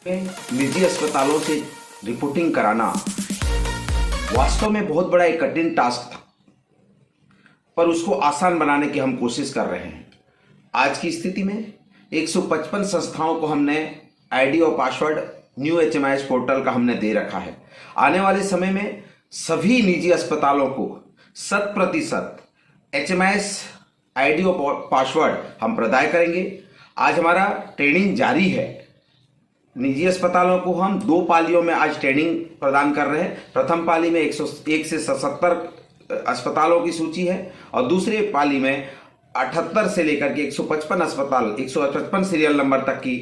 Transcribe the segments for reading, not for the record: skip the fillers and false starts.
में निजी अस्पतालों से रिपोर्टिंग कराना वास्तव में बहुत बड़ा एक कठिन टास्क था, पर उसको आसान बनाने की हम कोशिश कर रहे हैं। आज की स्थिति में 155 संस्थाओं को हमने आईडी और पासवर्ड न्यू एचएमआईएस पोर्टल का हमने दे रखा है। आने वाले समय में सभी निजी अस्पतालों को 100% एचएमआईएस आईडी और पासवर्ड हम प्रदान करेंगे। आज हमारा ट्रेनिंग जारी है। निजी अस्पतालों को हम 2 पालियों में आज ट्रेनिंग प्रदान कर रहे हैं। प्रथम पाली में 101 से 77 अस्पतालों की सूची है और दूसरे पाली में 78 से लेकर के 155 अस्पताल 155 सीरियल नंबर तक की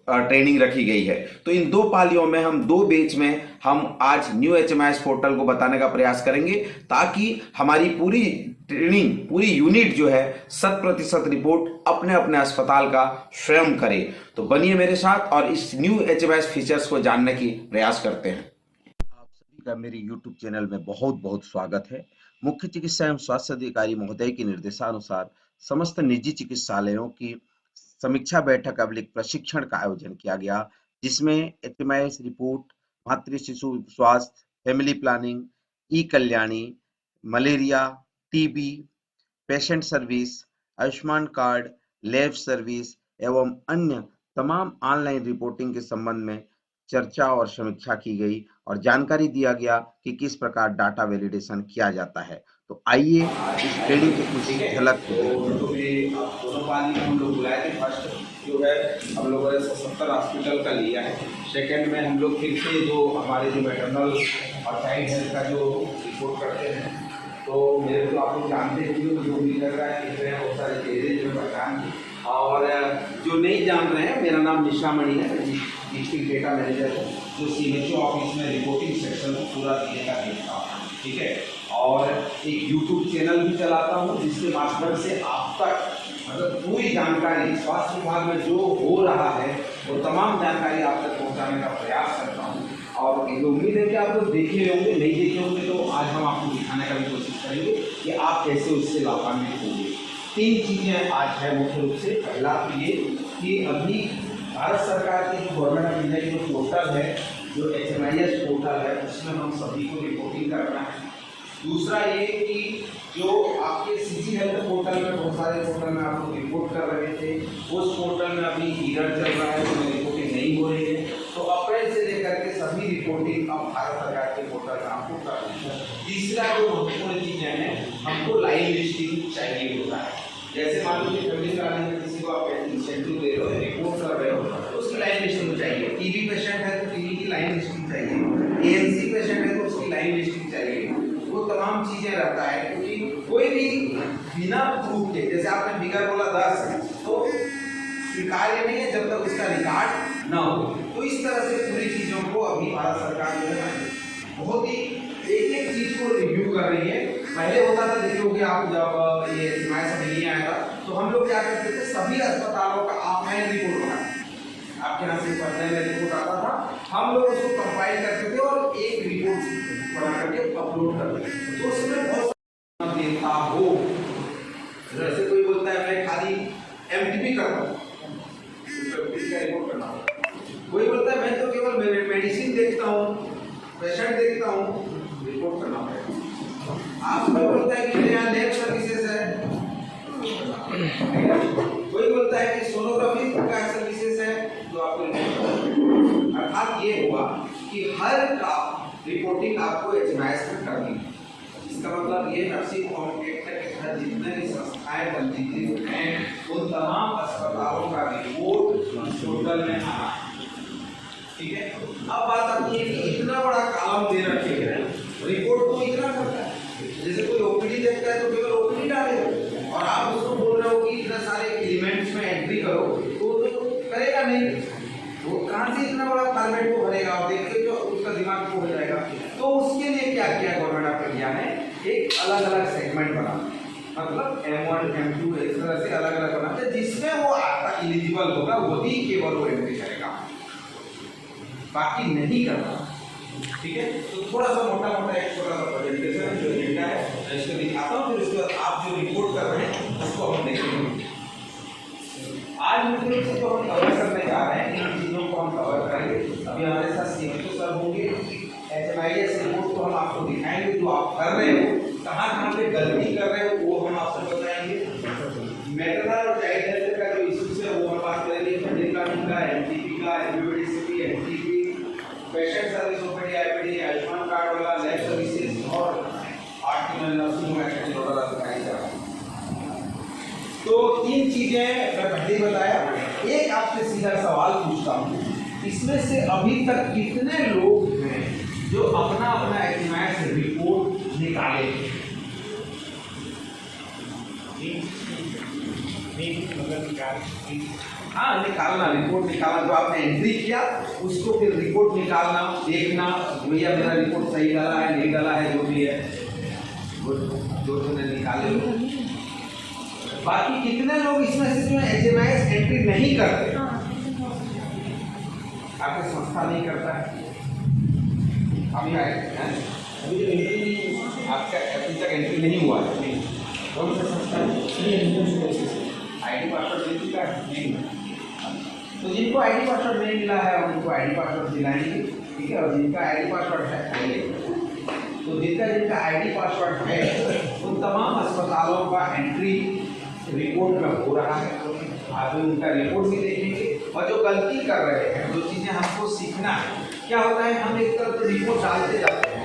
ट्रेनिंग रखी गई है। तो इन 2 पालियों में हम 2 बैच में हम आज न्यू एचएमआईएस पोर्टल को बताने का प्रयास करेंगे, ताकि हमारी पूरी ट्रेनिंग, पूरी यूनिट जो है 100% रिपोर्ट अपने अपने अस्पताल का स्वयं करे। तो बनिए मेरे साथ और इस न्यू एचएमआईएस फीचर्स को जानने की प्रयास करते हैं। आप सभी का मेरे यूट्यूब चैनल में बहुत बहुत स्वागत है। मुख्य चिकित्सा एवं स्वास्थ्य अधिकारी महोदय के निर्देशानुसार समस्त निजी चिकित्सालयों की समीक्षा बैठक अवलिक प्रशिक्षण का आयोजन किया गया, जिसमें एचएमआईएस रिपोर्ट, मातृ शिशु स्वास्थ्य, family planning, e Kalyani, malaria, TB, patient service, Ayushman card, lab service एवं अन्य तमाम ऑनलाइन रिपोर्टिंग के संबंध में चर्चा और समीक्षा की गई और जानकारी दिया गया कि किस प्रकार डाटा वैलिडेशन किया जाता है। तो आइए इस ट्रेनिंग की कुछ झलक दोनों पाली हम लोग बुलाए थे। फर्स्ट जो है हम लोगों ने 70 हॉस्पिटल का लिया है। सेकंड में हम लोग फिर से जो हमारे जो मैटरनल और चाइल्ड हेल्थ का जो रिपोर्ट करते हैं, तो मेरे को आप लोग जानते हैं जो भी लग रहा है कि बहुत सारे चेहरे जो पहचान की। और जो नहीं जान रहे हैं, मेरा नाम निशा मणि है, डिस्ट्रिक्ट डेटा मैनेजर है, जो CHO ऑफिस में रिपोर्टिंग सेक्शन पूरा डेटा देखता हूँ। ठीक है। और एक यूट्यूब चैनल भी चलाता हूँ, जिसके माध्यम से आप तक मतलब पूरी जानकारी स्वास्थ्य विभाग में जो हो रहा है वो तमाम जानकारी आप तक पहुँचाने का प्रयास करता हूँ। और उम्मीद है कि आप लोग देखे होंगे, नहीं देखे होंगे तो आज हम आपको दिखाने का भी कोशिश करेंगे कि आप कैसे उससे लाभान्वित होंगे। 3 चीज़ें आज है मुख्य रूप से। पहला तो ये कि अभी भारत सरकार की जो गवर्नमेंट ऑफ इंडिया की जो पोर्टल है, जो एचएमआईएस पोर्टल है, उसमें हम सभी को रिपोर्टिंग करना है। दूसरा ये कि जो आपके सीजी हेल्थ पोर्टल में बहुत सारे पोर्टल में आप लोग रिपोर्ट कर रहे थे, उस पोर्टल में अभी ईरर चल रहा है, उसमें रिपोर्टिंग नहीं हो रही है। तो अप्रैल से लेकर के सभी रिपोर्टिंग अब भारत सरकार के पोर्टल में आपको करनी है। तीसरा जो महत्वपूर्ण चीज़ें हैं, हमको लाइन लिस्टिंग चाहिए होता है। जैसे मान लीजिए फैमिली प्लानिंग में किसी को आप इंसेंटिव दे रहे हो, रिपोर्ट कर रहे हो, तो उसकी लाइन लिस्टिंग चाहिए। टीबी पेशेंट है तो टीबी की लाइन लिस्टिंग चाहिए। एएनसी पेशेंट है तो उसकी लाइन लिस्टिंग चाहिए। वो तमाम चीज़ें रहता है, क्योंकि कोई भी बिना प्रूफ के, जैसे आपने फिगर बोला 10, तो स्वीकार्य नहीं है जब तक उसका रिकॉर्ड ना हो। तो इस तरह से पूरी चीज़ों को अभी भारत सरकार जो है बहुत ही एक चीज़ को रिव्यू कर रही है। पहले होता था, देखिए आप जब ये एचएमआईएस नहीं आया था तो हम लोग क्या करते थे, सभी अस्पतालों का ऑफलाइन रिपोर्ट बनाते, आपके यहाँ से पढ़ने में रिपोर्ट आता था, हम लोग उसको कंपाइल करते थे और एक रिपोर्ट बना करके अपलोड करते थे। तो उसमें बहुत देता हो, जैसे कोई बोलता है मैं खाली एमटीपी करता हूँ, का रिपोर्ट करना हो। कोई बोलता है मैं तो केवल मेडिसिन देखता हूँ, पेशेंट देखता हूँ, रिपोर्ट करना पड़ेगा। आप कोई बोलता है कि मेरे यहाँ लैब सर्विसेज है, कोई बोलता है कि सोनोग्राफी का सर्विसेज है, तो आपको अर्थात ये हुआ कि हर का रिपोर्टिंग आपको एचएमआईएस में करनी है। इसका मतलब ये नर्सिंग होम एक्ट के तहत जितने भी संस्थाएं पंजीकृत हैं, उन तमाम अस्पतालों का रिपोर्ट पोर्टल में आना है। ठीक है। अब बात आती है कि इतना बड़ा कॉलम दे रखे हैं, रिपोर्ट को इतना करता है। जैसे कोई ओपीडी देखता है तो केवल ओपीडी डालेगा, और आप उसको बोल रहे हो कि इतना सारे एलिमेंट्स में एंट्री करो, तो करेगा नहीं। वो कहाँ से इतना बड़ा फॉर्मेट को भरेगा, और देखिए जो उसका दिमाग को हो जाएगा। तो उसके लिए क्या किया गवर्नमेंट ऑफ इंडिया ने, एक अलग अलग सेगमेंट बना, मतलब M1 M2 इस तरह से अलग अलग बनाते, जिसमें वो आपका एलिजिबल होगा वही केवल वो एंट्री करेगा, बाकी नहीं करना। ठीक है। तो थोड़ा सा मोटा एक छोटा सा प्रेजेंटेशन जो डेटा है मैं इसको दिखाता हूँ, फिर उसके बाद आप जो रिपोर्ट कर रहे हैं उसको हम देखेंगे। आज मुझे जो हम कवर करने जा रहे हैं, इन चीज़ों को हम जो आप कर रहे हो कहाँ पे गलती कर रहे हो वो हम आपसे बताएंगे। मैटरनल और चाइल्ड हेल्थ का जो इश्यूज है वो हम बात करेंगे। फंडिंग का, एमटीपी का, MPDCP, MTP, patient service, OPD, IPD, Ayushman card वाला, लैब सर्विसेज और आर्टिकल नर्सिंग एक्ट वगैरह दिखाई जा रहा है। तो तीन चीजें मैं पहले ही बताया। एक आपसे सीधा सवाल पूछता हूँ, इसमें से अभी तक कितने लोग हैं जो अपना अपना एचएमआई से रिपोर्ट निकाले? हाँ, निकालना, रिपोर्ट निकालना, जो आपने एंट्री किया उसको फिर रिपोर्ट निकालना, देखना भैया मेरा रिपोर्ट सही डाला है नहीं डाला है, जो भी है जो तुमने निकाले। बाकी कितने लोग इसमें से जो एचएमआई एंट्री नहीं करते? आपकी संस्था नहीं करता है, अभी आए हैं, अभी तो एंट्री आपका अभी तक एंट्री नहीं हुआ है। कौन सा संस्था आईडी पासवर्ड दे चुका है? नहीं। तो जिनको आईडी पासवर्ड नहीं मिला है उनको आईडी पासवर्ड दिलाएंगे, ठीक है। और जिनका आईडी पासवर्ड है, तो जिनका आईडी पासवर्ड है उन तमाम अस्पतालों का एंट्री रिपोर्ट में हो रहा है। आप उनका रिपोर्ट भी देखेंगे। और जो गलती कर रहे हैं, जो चीज़ें हमको सीखना है, क्या होता है हम एक तरफ रिपोर्ट डालते जाते हैं,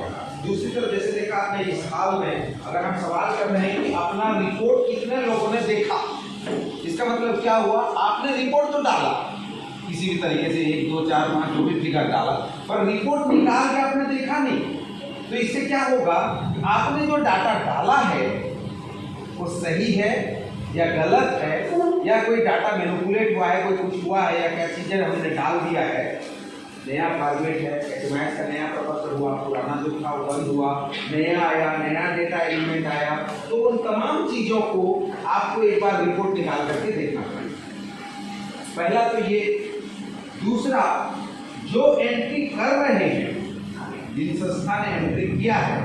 दूसरी तरफ जैसे देखा आपने इस साल में अगर हम सवाल कर रहे हैं कि अपना रिपोर्ट कितने लोगों ने देखा, इसका मतलब क्या हुआ? आपने रिपोर्ट तो डाला किसी भी तरीके से 1, 2, 4, 5 जो भी फिगर डाला, पर रिपोर्ट निकाल के आपने देखा नहीं। तो इससे क्या होगा? आपने जो डाटा डाला है वो सही है या गलत है, या कोई डाटा मैनिपुलेट हुआ है, कोई कुछ हुआ है, या क्या चीज़ें हमने डाल दिया है, नया फॉर्मेट है, एचएमआई का नया प्रपत्र हुआ, पुराना जो था वो बंद हुआ, नया आया, नया डेटा एलिमेंट आया। तो उन तमाम चीज़ों को आपको एक बार रिपोर्ट निकाल करके देखना पड़ेगा। पहला तो ये। दूसरा, जो एंट्री कर रहे हैं, जिन संस्था ने एंट्री किया है,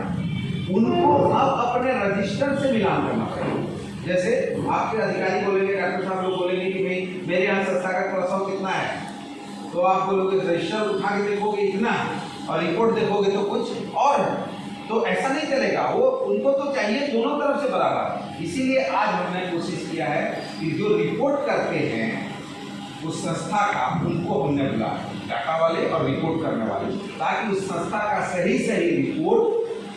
उनको अब अपने रजिस्टर से मिलान करना पड़ेगा। जैसे आपके अधिकारी बोलेंगे, डॉक्टर साहब लोग बोलेंगे कि भाई मेरे यहाँ संस्था का प्रसव कितना है, तो आप बोलोगे रजिस्टर उठा के देखोगे इतना और रिपोर्ट देखोगे तो कुछ और। तो ऐसा नहीं चलेगा, वो उनको तो चाहिए दोनों तरफ से बराबर। इसीलिए आज हमने कोशिश किया है कि जो रिपोर्ट करते हैं उस संस्था का, उनको हमने बुलाया, डाटा वाले और रिपोर्ट करने वाले, ताकि उस संस्था का सही रिपोर्ट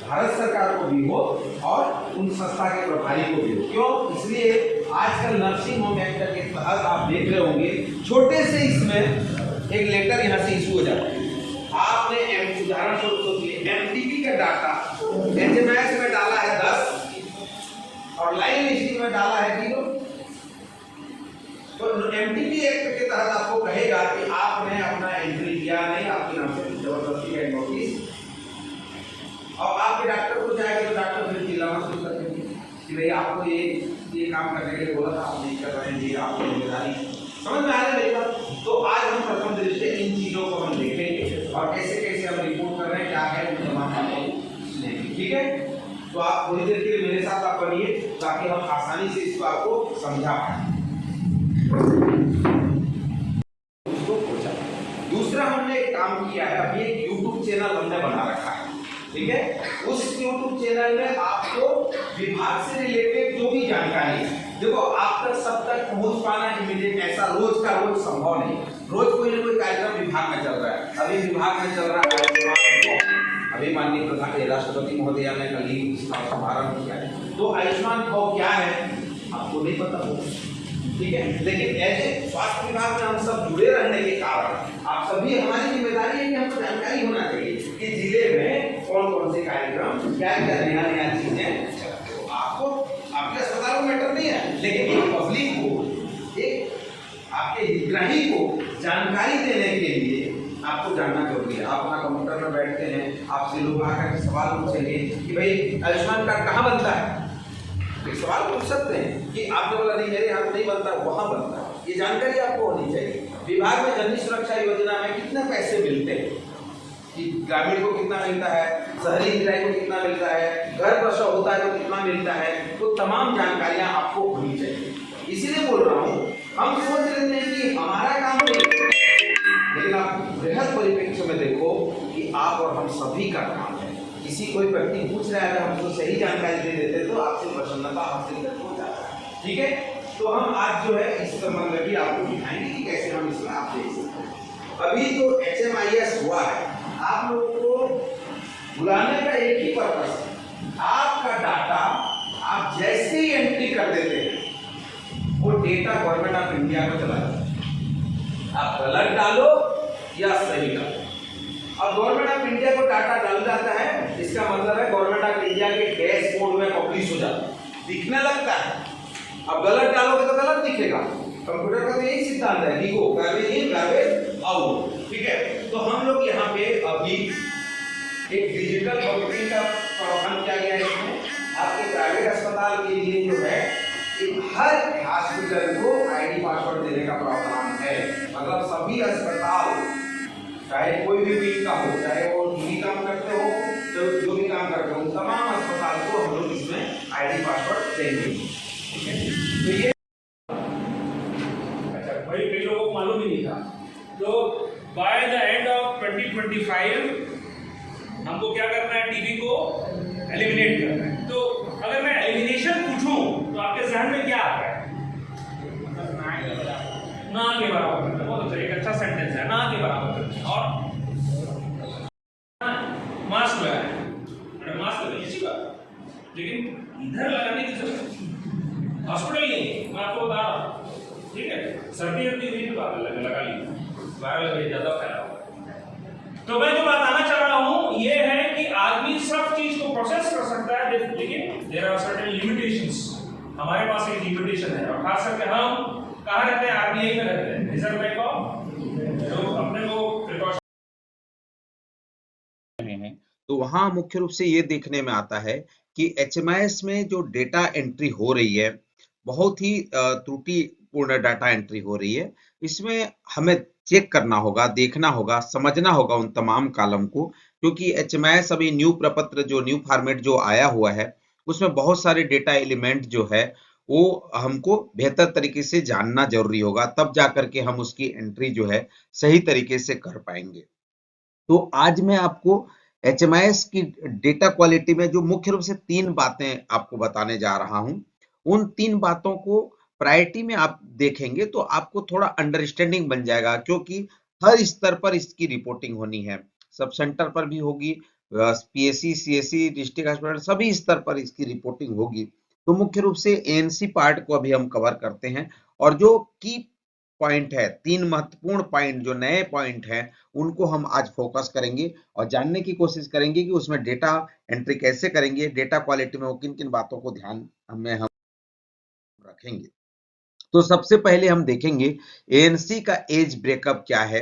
भारत सरकार को भी हो और उन संस्था के प्रभारी को भी हो। क्यों? इसलिए आजकल नर्सिंग होम एक्ट के तहत आप देख रहे होंगे छोटे से इसमें एक लेटर यहाँ से इशू हो जाता है। आपने उदाहरण स्वरूप सोचिए, एमटीपी का डाटा एचएमआई में डाला है 10 और लाइन लिस्टिंग में डाला है 0, तो एमटीपी एक्ट के तहत आपको कहेगा कि आपने अपना एंट्री किया नहीं, आपके नाम से जबरदस्ती का नोटिस। और आपके डॉक्टर को जाएगा तो डॉक्टर फिर चिल्लाना शुरू कर देंगे कि भाई आपको ये काम करने के लिए बोला था, आप नहीं कर रहे हैं, ये आपकी जिम्मेदारी। समझ में आ रहा है मेरी बात? तो आज हम प्रथम दृष्टि इन चीज़ों को हम देखेंगे और कैसे कैसे हम रिपोर्ट कर रहे हैं, क्या है, उन तमाम बातों को सुनेंगे। ठीक है? तो आप थोड़ी देर के लिए मेरे साथ आप बनिए ताकि हम आसानी से इसको आपको समझा पाएं। दूसरा हमने एक काम किया है, अभी एक यूट्यूब चैनल हमने बना रखा है, ठीक है। उस यूट्यूब चैनल में आपको विभाग से रिलेटेड जो भी जानकारी है, देखो आप तक सब तक पहुंच पाना इमीडिएट ऐसा रोज का रोज संभव नहीं। रोज कोई ना कोई कार्यक्रम विभाग में चल रहा है। अभी विभाग में चल रहा है, अभी माननीय प्रधान राष्ट्रपति महोदय ने कल ही इसका शुभारंभ किया है। तो आयुष्मान भाव क्या है आपको नहीं पता होगा, ठीक है। लेकिन ऐसे स्वास्थ्य विभाग में हम सब जुड़े रहने के कारण आप सभी, हमारी जिम्मेदारी है कि हमको जानकारी होना चाहिए कि जिले में कौन कौन से कार्यक्रम, क्या क्या नया नया चीजें। तो आपको आपके अस्पताल में मैटर नहीं है, लेकिन एक पब्लिक को, एक आपके हितग्राही को जानकारी देने के लिए आपको जानना जरूरी है। आप अपना कंप्यूटर में बैठते हैं, आपसे लोग आकर सवाल पूछेंगे कि भाई आयुष्मान कार्ड कहाँ बनता है, एक सवाल पूछ सकते हैं कि आपने बोला नहीं मेरे यहाँ नहीं बनता, वहाँ बनता है। ये जानकारी आपको होनी चाहिए। विभाग में जननी सुरक्षा योजना में कितने पैसे मिलते हैं, कि ग्रामीण को कितना मिलता है, शहरी निराई को कितना मिलता है, घर प्रसव होता है तो कितना मिलता है, तो तमाम जानकारियां आपको होनी चाहिए। इसीलिए बोल रहा हूँ, हम सोच लेते हैं कि हमारा काम नहीं, लेकिन आप बृहद परिप्रेक्ष्य में देखो कि आप और हम सभी का काम है। किसी कोई व्यक्ति पूछ रहा है, अगर हम उसको सही जानकारी दे देते तो आपसे प्रसन्नता हासिल कर हो जाता है। ठीक है, तो हम आज जो है इस संबंध में भी आपको दिखाएंगे कि कैसे हम इसमें आप देख सकते हैं। अभी जो HMIS हुआ है, आप लोगों को बुलाने का एक ही पर्पस है, आपका डाटा आप जैसे ही एंट्री कर देते हैं वो डेटा गवर्नमेंट ऑफ इंडिया को चला जाता है। आप गलत डालो या सही डालो, अब गवर्नमेंट ऑफ इंडिया को डाटा डाल जाता है, इसका मतलब है गवर्नमेंट ऑफ इंडिया के डैशबोर्ड में पब्लिश हो जाता है, दिखने लगता है। अब गलत डालोगे तो गलत दिखेगा, कंप्यूटर का तो यही सिद्धांत है, लिखो गार्बेज इन गार्बेज आउट। ठीक है, तो हम लोग यहाँ पे अभी एक डिजिटल वोटिंग का प्रावधान किया गया है। इसमें आपके प्राइवेट अस्पताल के लिए जो है हर हॉस्पिटल को आईडी पासवर्ड देने का प्रावधान है। मतलब सभी अस्पताल, चाहे कोई भी विंग का हो, चाहे वो टीवी काम करते हो, जो भी काम करते हो, तमाम अस्पताल को हम लोग इसमें आईडी पासवर्ड देंगे। ठीक है, तो ये अच्छा भाई, कई लोगों को मालूम ही नहीं था। तो बाय द एंड ऑफ 2025 हमको क्या करना है, टीबी को एलिमिनेट करना है। तो अगर मैं एलिमिनेशन पूछूं तो आपके जहन में क्या आता है? ना के बराबर करना। बहुत अच्छा, एक अच्छा सेंटेंस है, ना के बराबर करना। और मास्क लगाना है, मास्क लगाइए, अच्छी बात, लेकिन इधर लगाने की जरूरत हॉस्पिटल नहीं, मैं आपको बता रहा हूँ। ठीक है, सर्दी होती हुई भी बात अलग लगा लीजिए, वायरल ज्यादा फैला हुआ है। तो मैं जो बताना चाह रहा हूँ ये है कि आदमी सब चीज को प्रोसेस कर सकता है, लेकिन देयर आर सर्टेन लिमिटेशंस। हमारे पास एक लिमिटेशन है, और खास करके हम कहाँ रहते हैं, आरबीआई में रहते हैं, रिजर्व बैंक ऑफ, जो अपने को प्रिकॉशन हैं, तो वहां मुख्य रूप से ये देखने में आता है कि HMIS में जो डेटा एंट्री हो रही है, बहुत ही त्रुटिपूर्ण डाटा एंट्री हो रही है। इसमें हमें चेक करना होगा, देखना होगा, समझना होगा उन तमाम कॉलम को, क्योंकि HMIS अभी न्यू प्रपत्र, जो न्यू फॉर्मेट जो आया हुआ है, उसमें बहुत सारे डेटा एलिमेंट जो है वो हमको बेहतर तरीके से जानना जरूरी होगा, तब जाकर के हम उसकी एंट्री जो है सही तरीके से कर पाएंगे। तो आज मैं आपको HMIS की डेटा क्वालिटी में जो मुख्य रूप से 3 बातें आपको बताने जा रहा हूं, उन 3 बातों को प्रायोरिटी में आप देखेंगे तो आपको थोड़ा अंडरस्टैंडिंग बन जाएगा, क्योंकि हर स्तर पर इसकी रिपोर्टिंग होनी है। सब सेंटर पर भी होगी, PSC, CSC, डिस्ट्रिक्ट हॉस्पिटल, सभी स्तर पर इसकी रिपोर्टिंग होगी। तो मुख्य रूप से ANC पार्ट को अभी हम कवर करते हैं, और जो की पॉइंट है, 3 महत्वपूर्ण पॉइंट, जो नए पॉइंट हैं, उनको हम आज फोकस करेंगे और जानने की कोशिश करेंगे कि उसमें डेटा एंट्री कैसे करेंगे, डेटा क्वालिटी में वो किन किन बातों को ध्यान में हम रखेंगे। तो सबसे पहले हम देखेंगे ANC का एज ब्रेकअप क्या है,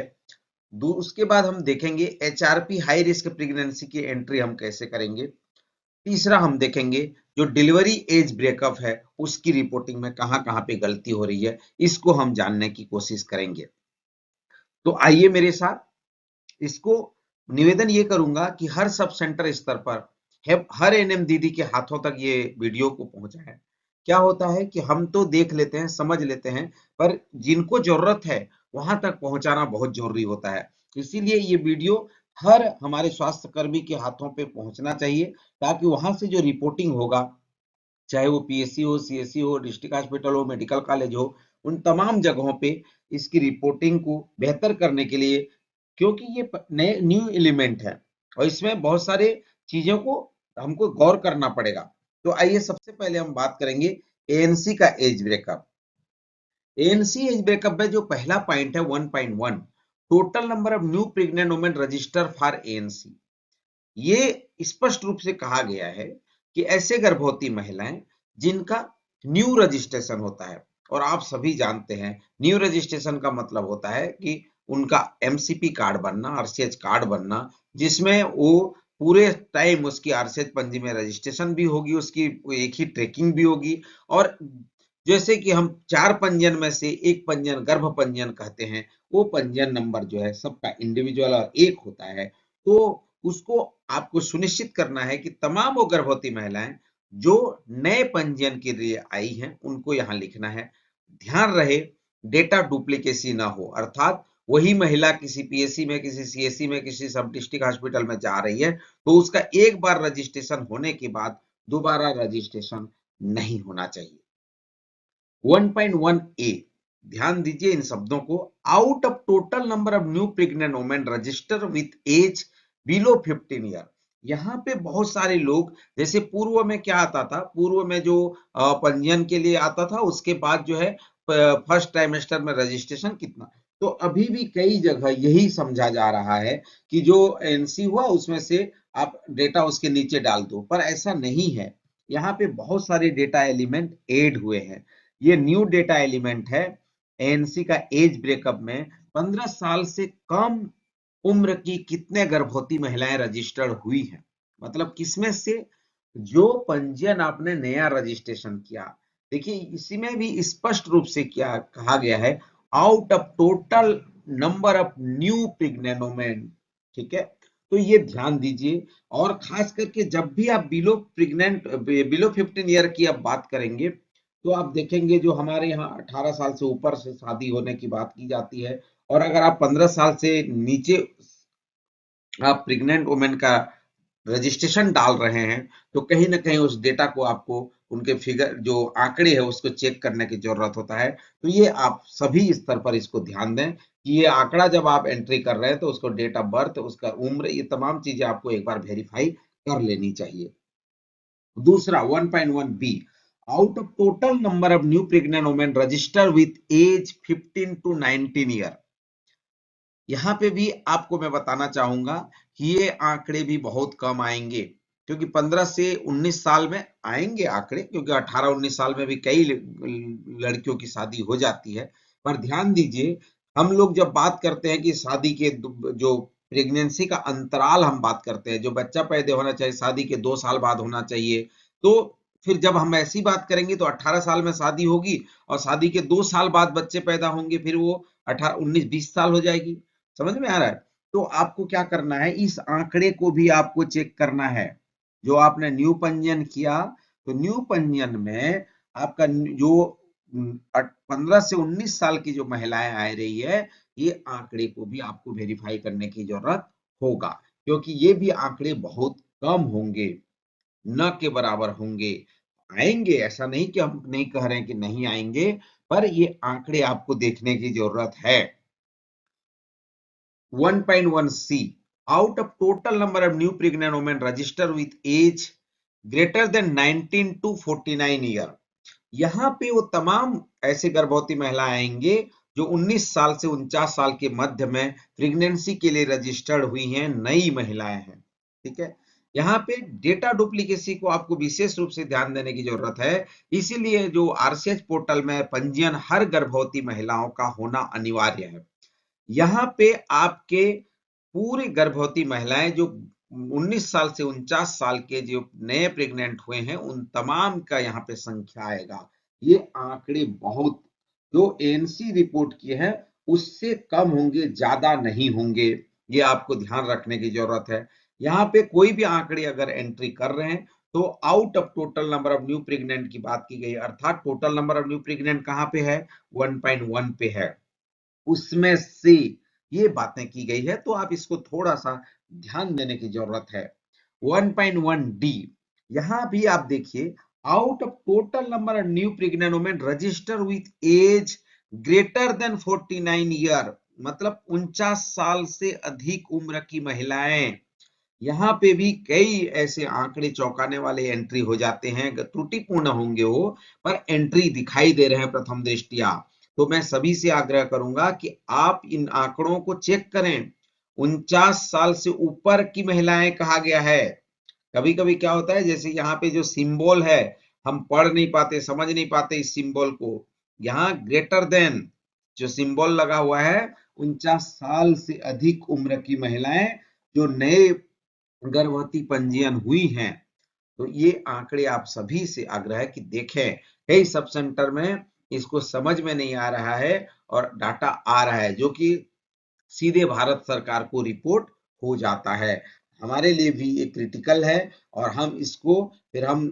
उसके बाद हम देखेंगे HRP हाई रिस्क प्रेगनेंसी की एंट्री हम कैसे करेंगे, तीसरा हम देखेंगे जो डिलीवरी एज ब्रेकअप है उसकी रिपोर्टिंग में कहां कहां पे गलती हो रही है, इसको हम जानने की कोशिश करेंगे। तो आइए मेरे साथ, इसको निवेदन ये करूंगा कि हर सब सेंटर स्तर पर हर NM दीदी के हाथों तक ये वीडियो को पहुंचाएं। क्या होता है कि हम तो देख लेते हैं, समझ लेते हैं, पर जिनको जरूरत है वहां तक पहुंचाना बहुत जरूरी होता है। इसीलिए ये वीडियो हर हमारे स्वास्थ्य कर्मी के हाथों पे पहुंचना चाहिए, ताकि वहां से जो रिपोर्टिंग होगा, चाहे वो PSC हो, CSC हो, डिस्ट्रिक्ट हॉस्पिटल हो, मेडिकल कॉलेज हो, उन तमाम जगहों पे इसकी रिपोर्टिंग को बेहतर करने के लिए, क्योंकि ये नए न्यू एलिमेंट है और इसमें बहुत सारे चीजों को हमको गौर करना पड़ेगा। तो आइए सबसे पहले हम बात करेंगे ANC का age breakup. ANC age breakup में जो पहला पॉइंट है 1.1, total number of new pregnant women register for ANC। ये स्पष्ट रूप से कहा गया है कि ऐसे गर्भवती महिलाएं जिनका न्यू रजिस्ट्रेशन होता है, और आप सभी जानते हैं न्यू रजिस्ट्रेशन का मतलब होता है कि उनका MCP कार्ड बनना, RCH कार्ड बनना, जिसमें वो पूरे टाइम उसकी RCH पंजी में रजिस्ट्रेशन भी होगी, उसकी एक ही ट्रैकिंग भी होगी, और जैसे कि हम 4 पंजीयन में से एक पंजीयन गर्भ पंजीयन कहते हैं, वो पंजीयन नंबर जो है सबका इंडिविजुअल और एक होता है। तो उसको आपको सुनिश्चित करना है कि तमाम वो गर्भवती महिलाएं जो नए पंजीयन के लिए आई हैं उनको यहाँ लिखना है। ध्यान रहे डेटा डुप्लीकेसी ना हो, अर्थात वही महिला किसी पीएससी में, किसी सीएससी में, किसी सब डिस्ट्रिक्ट हॉस्पिटल में जा रही है, तो उसका एक बार रजिस्ट्रेशन होने के बाद दोबारा रजिस्ट्रेशन नहीं होना चाहिए। 1.1 ए, ध्यान दीजिए इन शब्दों को। Out of total number of new pregnant women register with age below 15 year, यहाँ पे बहुत सारे लोग, जैसे पूर्व में क्या आता था, पूर्व में जो पंजीयन के लिए आता था, उसके बाद जो है फर्स्ट ट्राइमेस्टर में रजिस्ट्रेशन कितना, तो अभी भी कई जगह यही समझा जा रहा है कि जो एनसी हुआ उसमें से आप डेटा उसके नीचे डाल दो, पर ऐसा नहीं है। यहाँ पे बहुत सारे डेटा एलिमेंट ऐड हुए हैं। ये न्यू डेटा एलिमेंट है एएनसी का एज ब्रेकअप में। 15 साल से कम उम्र की कितने गर्भवती महिलाएं रजिस्टर्ड हुई हैं, मतलब किसमें से, जो पंजीयन आपने नया रजिस्ट्रेशन किया। देखिए इसी में भी स्पष्ट रूप से क्या कहा गया है, out of total number of new pregnant women, ठीक है। तो ये ध्यान दीजिए, और खास करके जब भी आप बिलो 15 ईयर की आप बात करेंगे, तो आप देखेंगे जो हमारे यहाँ 18 साल से ऊपर से शादी होने की बात की जाती है, और अगर आप 15 साल से नीचे आप प्रेग्नेंट वुमेन का रजिस्ट्रेशन डाल रहे हैं, तो कहीं ना कहीं उस डेटा को आपको उनके फिगर जो आंकड़े है उसको चेक करने की जरूरत होता है। तो ये आप सभी स्तर पर इसको ध्यान दें कि ये आंकड़ा जब आप एंट्री कर रहे हैं तो उसको डेट ऑफ बर्थ, उसका उम्र, ये तमाम चीजें आपको एक बार वेरीफाई कर लेनी चाहिए। दूसरा 1.1 B, out of total number of new pregnant women register with age 15 to 19 year, यहाँ पे भी आपको मैं बताना चाहूंगा कि ये आंकड़े भी बहुत कम आएंगे, क्योंकि 15 से 19 साल में आएंगे आंकड़े, क्योंकि 18-19 साल में भी कई लड़कियों की शादी हो जाती है। पर ध्यान दीजिए, हम लोग जब बात करते हैं कि शादी के जो प्रेगनेंसी का अंतराल हम बात करते हैं, जो बच्चा पैदा होना चाहिए शादी के 2 साल बाद होना चाहिए, तो फिर जब हम ऐसी बात करेंगे तो 18 साल में शादी होगी और शादी के 2 साल बाद बच्चे पैदा होंगे, फिर वो 18, 19, 20 साल हो जाएगी। समझ में आ रहा है? तो आपको क्या करना है, इस आंकड़े को भी आपको चेक करना है। जो आपने न्यू पंजीयन किया, तो न्यू पंजीयन में आपका जो 15 से 19 साल की जो महिलाएं आ रही है, ये आंकड़े को भी आपको वेरीफाई करने की जरूरत होगा, क्योंकि ये भी आंकड़े बहुत कम होंगे, न के बराबर होंगे। आएंगे, ऐसा नहीं कि हम नहीं कह रहे हैं कि नहीं आएंगे, पर ये आंकड़े आपको देखने की जरूरत है। 1.1 C, out of total number of new pregnant women registered with age greater than 19 to 49 year, यहाँ पे वो तमाम ऐसे गर्भवती महिलाएं आएंगे जो 19 साल से 49 साल के मध्य में प्रेगनेंसी के लिए रजिस्टर्ड हुई हैं, नई महिलाएं हैं, ठीक है। यहाँ पे डेटा डुप्लीकेसी को आपको विशेष रूप से ध्यान देने की जरूरत है, इसीलिए जो आरसीएच पोर्टल में पंजीयन हर गर्भवती महिलाओं का होना अनिवार्य है। यहाँ पे आपके पूरे गर्भवती महिलाएं जो 19 साल से 49 साल के जो नए प्रेग्नेंट हुए हैं, उन तमाम का यहाँ पे संख्या आएगा। ये आंकड़े बहुत जो एएनसी रिपोर्ट किए हैं उससे कम होंगे, ज्यादा नहीं होंगे, ये आपको ध्यान रखने की जरूरत है। यहाँ पे कोई भी आंकड़े अगर एंट्री कर रहे हैं तो out of total number of new pregnant की बात की गई, अर्थात total number of new pregnant कहाँ पे है, 1.1 पे है, उसमें से ये बातें की गई है, तो आप इसको थोड़ा सा ध्यान देने की जरूरत है। 1.1 डी, यहां भी आप देखिए, out of total number of new pregnant women register with age greater than 49 year, मतलब 49 साल से अधिक उम्र की महिलाएं। यहाँ पे भी कई ऐसे आंकड़े चौंकाने वाले एंट्री हो जाते हैं, त्रुटिपूर्ण होंगे वो, पर एंट्री दिखाई दे रहे हैं प्रथम दृष्टिया। तो मैं सभी से आग्रह करूंगा कि आप इन आंकड़ों को चेक करें। 49 साल से ऊपर की महिलाएं कहा गया है। कभी कभी क्या होता है, जैसे यहाँ पे जो सिंबल है हम पढ़ नहीं पाते, समझ नहीं पाते इस सिंबल को, यहाँ ग्रेटर देन जो सिंबल लगा हुआ है, 49 साल से अधिक उम्र की महिलाएं जो नए गर्भवती पंजीयन हुई हैं। तो ये आंकड़े आप सभी से आग्रह है कि देखें, कई सब सेंटर में इसको समझ में नहीं आ रहा है और डाटा आ रहा है जो कि सीधे भारत सरकार को रिपोर्ट हो जाता है। हमारे लिए भी ये क्रिटिकल है। और हम इसको फिर हम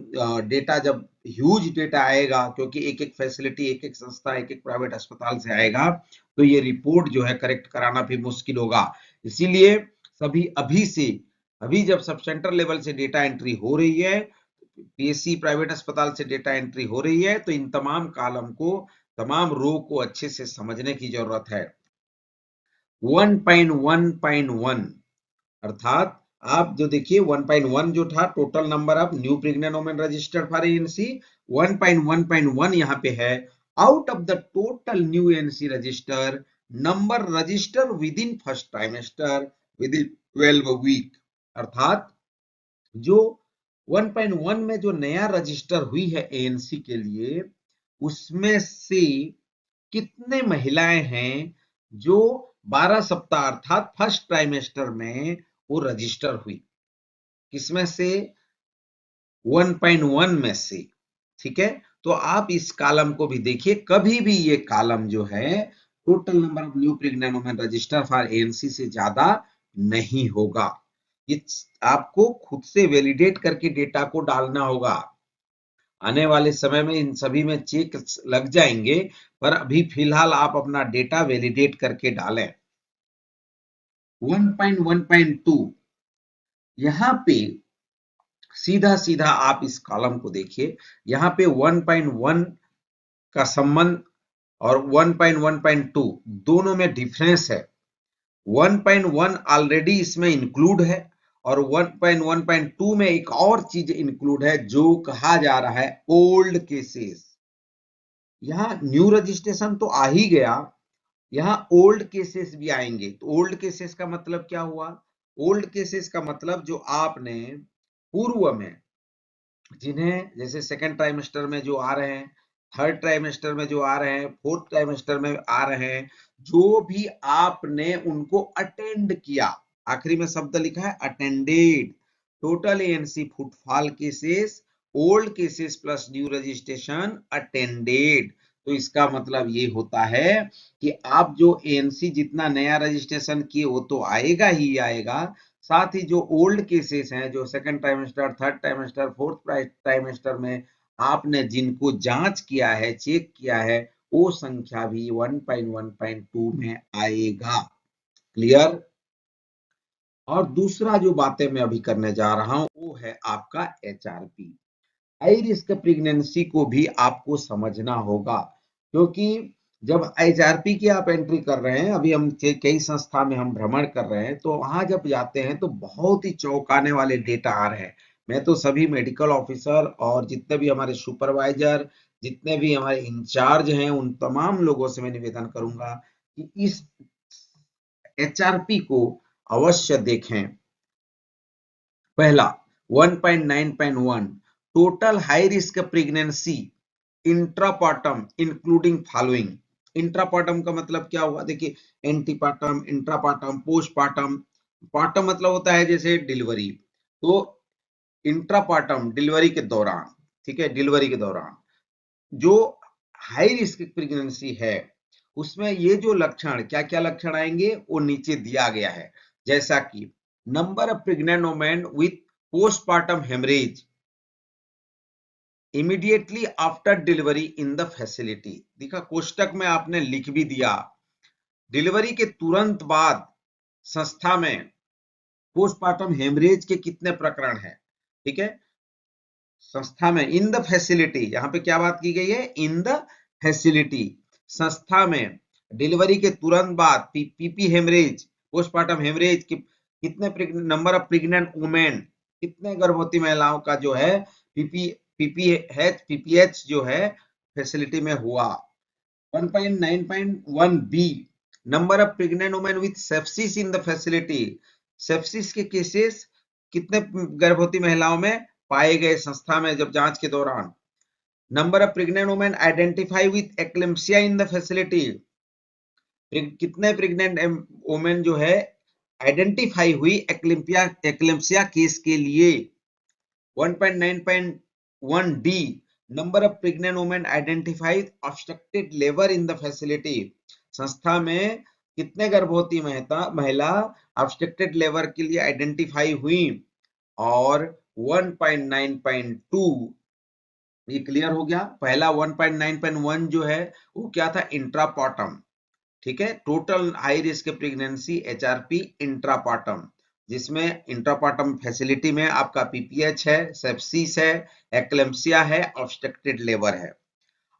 डेटा जब ह्यूज डेटा आएगा, क्योंकि एक एक फैसिलिटी, एक एक संस्था, एक एक प्राइवेट अस्पताल से आएगा, तो ये रिपोर्ट जो है करेक्ट कराना भी मुश्किल होगा। इसीलिए सभी अभी से, अभी जब सब सेंटर लेवल से डेटा एंट्री हो रही है, पीएससी प्राइवेट अस्पताल से डेटा एंट्री हो रही है, तो इन तमाम कॉलम को, तमाम रो को अच्छे से समझने की जरूरत है। 1.1.1 अर्थात आप जो देखिए 1.1 जो था total number of new pregnant women registered for ANC, 1.1.1 यहाँ पे है out of the total new ANC register number register within first trimester within 12 week. अर्थात जो 1.1 में जो नया रजिस्टर हुई है एएनसी के लिए, उसमें से कितने महिलाएं हैं जो 12 सप्ताह अर्थात फर्स्ट ट्राइमेस्टर में वो रजिस्टर हुई, किसमें से? 1.1 में से। ठीक है, तो आप इस कॉलम को भी देखिए, कभी भी ये कॉलम जो है total number of new pregnant women register for ANC से ज्यादा नहीं होगा। ये आपको खुद से वैलिडेट करके डेटा को डालना होगा। आने वाले समय में इन सभी में चेक लग जाएंगे, पर अभी फिलहाल आप अपना डेटा वैलिडेट करके डालें। 1.1.2 यहाँ पे सीधा सीधा आप इस कॉलम को देखिए, यहाँ पे 1.1 का संबंध और 1.1.2 दोनों में डिफरेंस है। 1.1 ऑलरेडी इसमें इंक्लूड है और 1.1.2 में एक और चीज इंक्लूड है जो कहा जा रहा है ओल्ड केसेस। यहाँ न्यू रजिस्ट्रेशन तो आ ही गया, यहाँ ओल्ड केसेस भी आएंगे। तो ओल्ड केसेस का मतलब क्या हुआ? ओल्ड केसेस का मतलब जो आपने पूर्व में, जिन्हें जैसे सेकेंड ट्राइमेस्टर में जो आ रहे हैं, थर्ड ट्राइमेस्टर में जो आ रहे हैं, फोर्थ ट्राइमेस्टर में आ रहे हैं, जो भी आपने उनको अटेंड किया, आखिरी में शब्द लिखा है attended, total ANC footfall cases, old cases plus new registration attended. तो इसका मतलब ये होता है कि आप जो एएनसी जितना नया रजिस्ट्रेशन किए वो तो आएगा ही आएगा, साथ ही जो ओल्ड केसेस हैं, जो second trimester, third trimester, fourth trimester में आपने जिनको जांच किया है, चेक किया है, वो संख्या भी 1.1.2 में आएगा। क्लियर? और दूसरा जो बातें मैं अभी करने जा रहा हूं वो है आपका एचआरपी। हाई रिस्क प्रेगनेंसी को भी आपको समझना होगा, क्योंकि जब एचआरपी की आप एंट्री कर रहे हैं, अभी हम कई संस्था में हम भ्रमण कर रहे हैं, तो वहां जब जाते हैं तो बहुत ही चौंकाने वाले डेटा आ रहे हैं। मैं तो सभी मेडिकल ऑफिसर और जितने भी हमारे सुपरवाइजर, जितने भी हमारे इंचार्ज हैं, उन तमाम लोगों से मैं निवेदन करूंगा कि इस एचआरपी को अवश्य देखें। पहला 1.9.1 total high risk pregnancy intrapartum including following. Intrapartum का मतलब क्या हुआ? देखिए, एंटीपार्टम, इंट्रापार्टम, पोस्टपार्टम। पार्टम मतलब होता है जैसे डिलीवरी, तो इंट्रापार्टम डिलीवरी के दौरान, ठीक है, डिलीवरी के दौरान जो हाई रिस्क प्रेगनेंसी है, उसमें ये जो लक्षण, क्या क्या लक्षण आएंगे वो नीचे दिया गया है। जैसा कि number of pregnant women with postpartum haemorrhage immediately after delivery in the facility. देखा, कोष्टक में आपने लिख भी दिया, डिलीवरी के तुरंत बाद संस्था में पोस्टपार्टम हेमरेज के कितने प्रकरण हैं। ठीक है, संस्था में, इन द फैसिलिटी, यहाँ पे क्या बात की गई है? इन द फैसिलिटी, संस्था में डिलीवरी के तुरंत बाद पीपी हेमरेज, पोस्टपार्टम हेमरेज की कितने नंबर ऑफ प्रेग्नेंट वुमेन, कितने गर्भवती महिलाओं का जो है पीपीएच जो है फैसिलिटी में हुआ। 1.9.1 B number of pregnant women with sepsis in the facility, sepsis के केसेस कितने गर्भवती महिलाओं में पाए गए संस्था में जब जांच के दौरान। Number of pregnant women identify with eclampsia in the facility, कितने प्रेग्नेंट वुमेन जो है आइडेंटिफाई हुई एक्लेम्सिया केस के लिए। 1.9.1 D number of pregnant women identified obstructed labour in the facility, संस्था में कितने गर्भवती महिला ऑब्स्ट्रक्टेड लेबर के लिए आइडेंटिफाई हुई, और 1.9.2 ये क्लियर हो गया। पहला 1.9.1 जो है वो क्या था, इंट्रापार्टम, ठीक है, total high risk pregnancy HRP intrapartum, जिसमें इंट्रापार्टम फैसिलिटी में आपका पीपीएच है, सेप्सिस है, एक्लेम्पसिया है, ऑब्स्ट्रक्टेड लेबर है।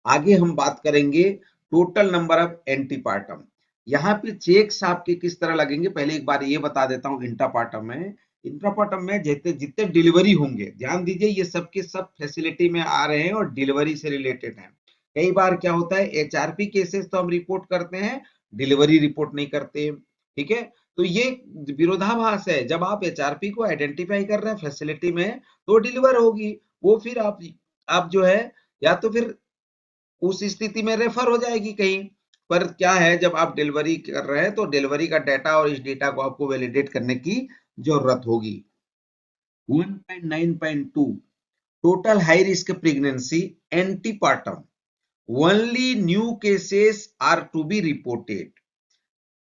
आगे हम बात करेंगे टोटल नंबर ऑफ एंटीपार्टम। यहाँ पे चेक्स आपके किस तरह लगेंगे, पहले एक बार ये बता देता हूँ। इंट्रापार्टम में जितने जितने डिलीवरी होंगे, ध्यान दीजिए ये सब के सब फैसिलिटी में आ रहे हैं और डिलीवरी से रिलेटेड हैं। कई बार क्या होता है, एचआरपी केसेस तो हम रिपोर्ट करते हैं, डिलीवरी रिपोर्ट नहीं करते, ठीक है। तो ये विरोधाभास है, जब आप एचआरपी को आइडेंटिफाई कर रहे हैं फैसिलिटी में तो डिलीवर होगी, वो फिर आप जो है या तो फिर उस स्थिति में रेफर हो जाएगी कहीं पर। क्या है, जब आप डिलीवरी कर रहे हैं तो डिलीवरी का डाटा और इस डेटा को आपको वैलिडेट करने की जरूरत होगी। 1.9.2 total high risk pregnancy antepartum, only new cases are to be reported.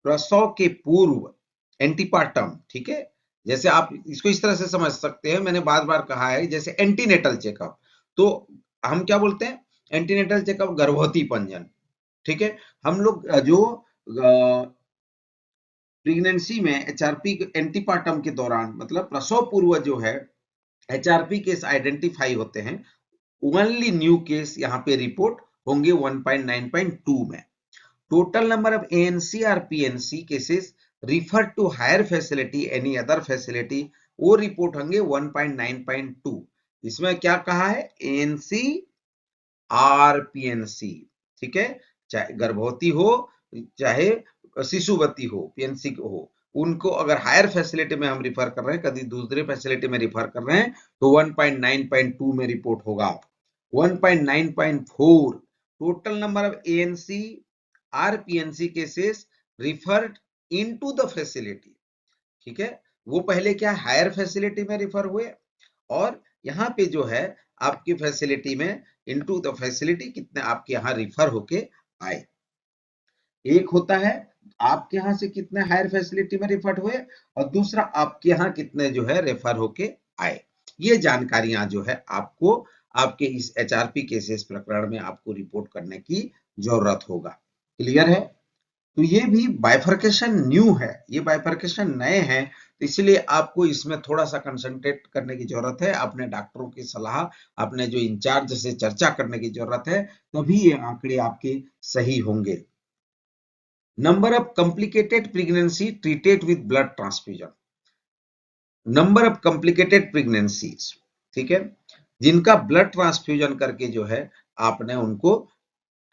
प्रसव के पूर्व एंटीपार्टम, ठीक है, जैसे आप इसको इस तरह से समझ सकते हैं, मैंने बार बार कहा है, जैसे एंटीनेटल चेकअप, तो हम क्या बोलते हैं, एंटीनेटल चेकअप गर्भवती पंजन, ठीक है। हम लोग जो प्रेगनेंसी में एचआरपी एंटीपार्टम के दौरान मतलब प्रसव पूर्व जो है एचआरपी केस आइडेंटिफाई होते हैं, ओनली न्यू केस यहाँ पे रिपोर्ट होंगे 1.9.2 में। टोटल नंबर ऑफ एएनसी और PNC cases refer to higher facility any other facility, वो रिपोर्ट होंगे 1.9.2। इसमें क्या कहा है, एएनसी आर पीएनसी, ठीक है, चाहे गर्भवती हो चाहे शिशुवती हो, पीएनसी हो, उनको अगर हायर फैसिलिटी में हम रिफर कर रहे हैं, कभी दूसरे फैसिलिटी में रिफर कर रहे हैं तो 1.9.2 में रिपोर्ट होगा। 1.9.4 total number of ANC or PNC cases referred into the facility, ठीक है, वो पहले क्या हायर फैसिलिटी में रिफर हुए और यहाँ पे जो है आपकी फैसिलिटी में इनटू द फैसिलिटी कितने आपके यहाँ रिफर होके आए। एक होता है आपके यहाँ से कितने हायर फैसिलिटी में रिफर हुए और दूसरा आपके यहाँ कितने जो है रेफर होके आए। ये जानकारियां जो है आपको आपके इस एचआरपी केसेस प्रकरण में आपको रिपोर्ट करने की जरूरत होगा। क्लियर है? तो ये भी बाइफर्केशन न्यू है, ये बाइफर्केशन नए हैं, तो इसलिए आपको इसमें थोड़ा सा कंसंट्रेट करने की जरूरत है, अपने डॉक्टरों की सलाह, अपने जो इंचार्ज से चर्चा करने की जरूरत है, तभी ये आंकड़े आपके सही होंगे। Number of complicated pregnancy treated with blood transfusion, number of complicated pregnancies, ठीक है, जिनका ब्लड ट्रांसफ्यूजन करके जो है आपने उनको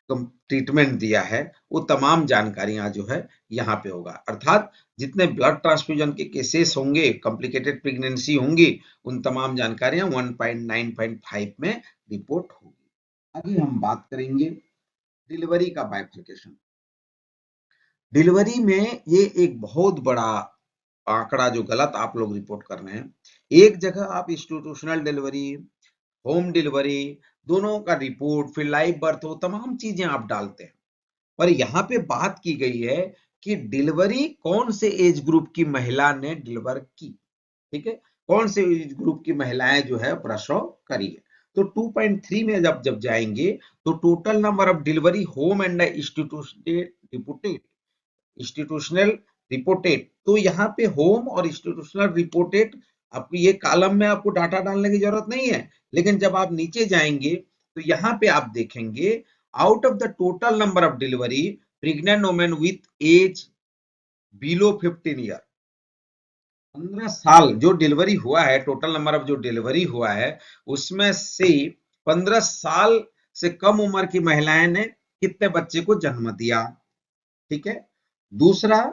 ट्रीटमेंट दिया है, वो तमाम जानकारियां जो है यहाँ पे होगा। अर्थात जितने ब्लड ट्रांसफ्यूजन के केसेस होंगे, कॉम्प्लिकेटेड प्रेगनेंसी होंगी, उन तमाम जानकारियां 1.9.5 में रिपोर्ट होगी। आगे हम बात करेंगे डिलीवरी का बाइफर्केशन। डिलीवरी में ये एक बहुत बड़ा आंकड़ा जो गलत आप लोग रिपोर्ट कर रहे हैं। एक जगह आप इंस्टीट्यूशनल डिलीवरी, होम डिलीवरी, दोनों का रिपोर्ट, फिर लाइव बर्थ, हो तमाम चीजें आप डालते हैं, पर यहाँ पे बात की गई है कि डिलीवरी कौन से एज ग्रुप की महिला ने डिलीवर की, ठीक है, कौन से एज ग्रुप की महिलाएं जो है प्रसव करी है। तो 2.3 में जब जाएंगे तो total number of delivery home and institutional reported, तो यहाँ पे होम और इंस्टीट्यूशनल रिपोर्टेड, आपको ये कॉलम में आपको डाटा डालने की जरूरत नहीं है, लेकिन जब आप नीचे जाएंगे तो यहाँ पे आप देखेंगे out of the total number of delivery pregnant women with age below 15 year, 15 साल जो डिलीवरी हुआ है, टोटल नंबर ऑफ जो डिलीवरी हुआ है उसमें से 15 साल से कम उम्र की महिलाएं ने कितने बच्चे को जन्म दिया, ठीक है। दूसरा,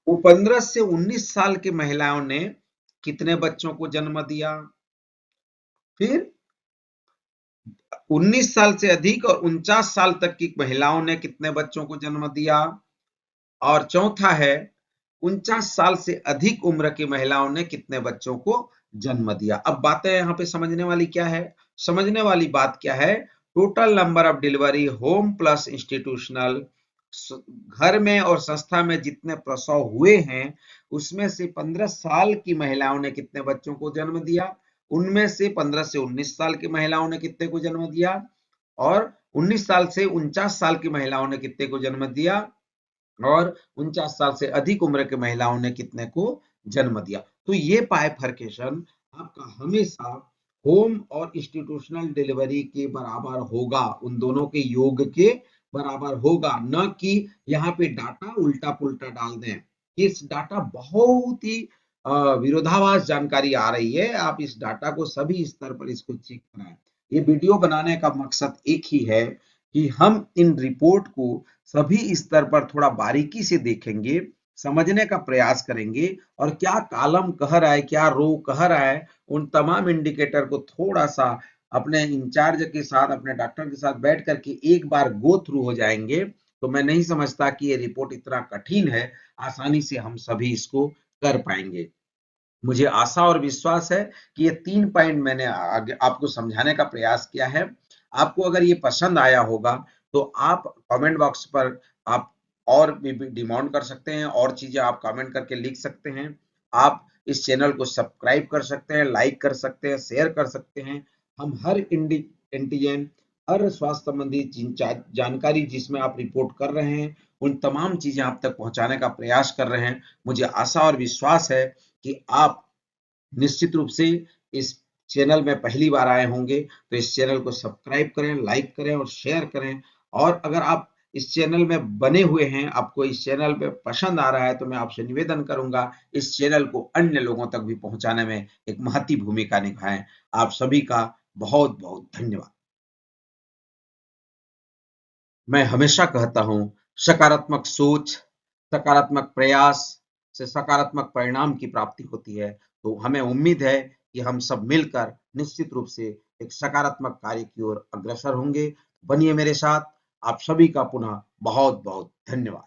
वो 15 से 19 साल की महिलाओं ने कितने बच्चों को जन्म दिया, फिर 19 साल से अधिक और 49 साल तक की महिलाओं ने कितने बच्चों को जन्म दिया, और चौथा है 49 साल से अधिक उम्र की महिलाओं ने कितने बच्चों को जन्म दिया। अब बातें यहाँ पे समझने वाली क्या है, समझने वाली बात क्या है, total number of delivery home plus institutional घर में और संस्था में जितने प्रसव हुए हैं उसमें से 15 साल की महिलाओं ने कितने बच्चों को जन्म दिया, उनमें से 15 से 19 साल की महिलाओं ने कितने को जन्म दिया, और 19 साल से 49 साल की महिलाओं ने कितने को जन्म दिया, और 49 साल से अधिक उम्र की महिलाओं ने कितने को जन्म दिया। तो ये बाइफरकेशन आपका हमेशा होम और इंस्टीट्यूशनल डिलीवरी के बराबर होगा, उन दोनों के योग के बराबर होगा, न कि यहाँ पे डाटा उल्टा पुल्टा डाल दें। इस डाटा बहुत ही विरोधाभास जानकारी आ रही है, आप इस डाटा को सभी स्तर पर इसको चेक कराएं। ये वीडियो बनाने का मकसद एक ही है कि हम इन रिपोर्ट को सभी स्तर पर थोड़ा बारीकी से देखेंगे, समझने का प्रयास करेंगे, और क्या कॉलम कह रहा है, क्या रो कह रहा है, उन तमाम इंडिकेटर को थोड़ा सा अपने इंचार्ज के साथ, अपने डॉक्टर के साथ बैठ करके एक बार गो थ्रू हो जाएंगे, तो मैं नहीं समझता कि ये रिपोर्ट इतना कठिन है, आसानी से हम सभी इसको कर पाएंगे। मुझे आशा और विश्वास है कि ये 3 पॉइंट मैंने आपको समझाने का प्रयास किया है। आपको अगर ये पसंद आया होगा तो आप कमेंट बॉक्स पर आप और भी डिमांड कर सकते हैं, और चीजें आप कमेंट करके लिख सकते हैं। आप इस चैनल को सब्सक्राइब कर सकते हैं, लाइक कर सकते हैं, शेयर कर सकते हैं। हम हर एंटीजन, हर स्वास्थ्य संबंधी जानकारी जिसमें आप रिपोर्ट कर रहे हैं, उन तमाम चीजें आप तक पहुंचाने का प्रयास कर रहे हैं। मुझे आशा और विश्वास है कि आप निश्चित रूप से इस चैनल में पहली बार आए होंगे तो इस चैनल को सब्सक्राइब करें, लाइक करें और शेयर करें। और अगर आप इस चैनल में बने हुए हैं, आपको इस चैनल पे पसंद आ रहा है, तो मैं आपसे निवेदन करूंगा इस चैनल को अन्य लोगों तक भी पहुंचाने में एक महती भूमिका निभाएं। आप सभी का बहुत बहुत धन्यवाद। मैं हमेशा कहता हूं, सकारात्मक सोच, सकारात्मक प्रयास से सकारात्मक परिणाम की प्राप्ति होती है। तो हमें उम्मीद है कि हम सब मिलकर निश्चित रूप से एक सकारात्मक कार्य की ओर अग्रसर होंगे। बनिए मेरे साथ। आप सभी का पुनः बहुत बहुत धन्यवाद।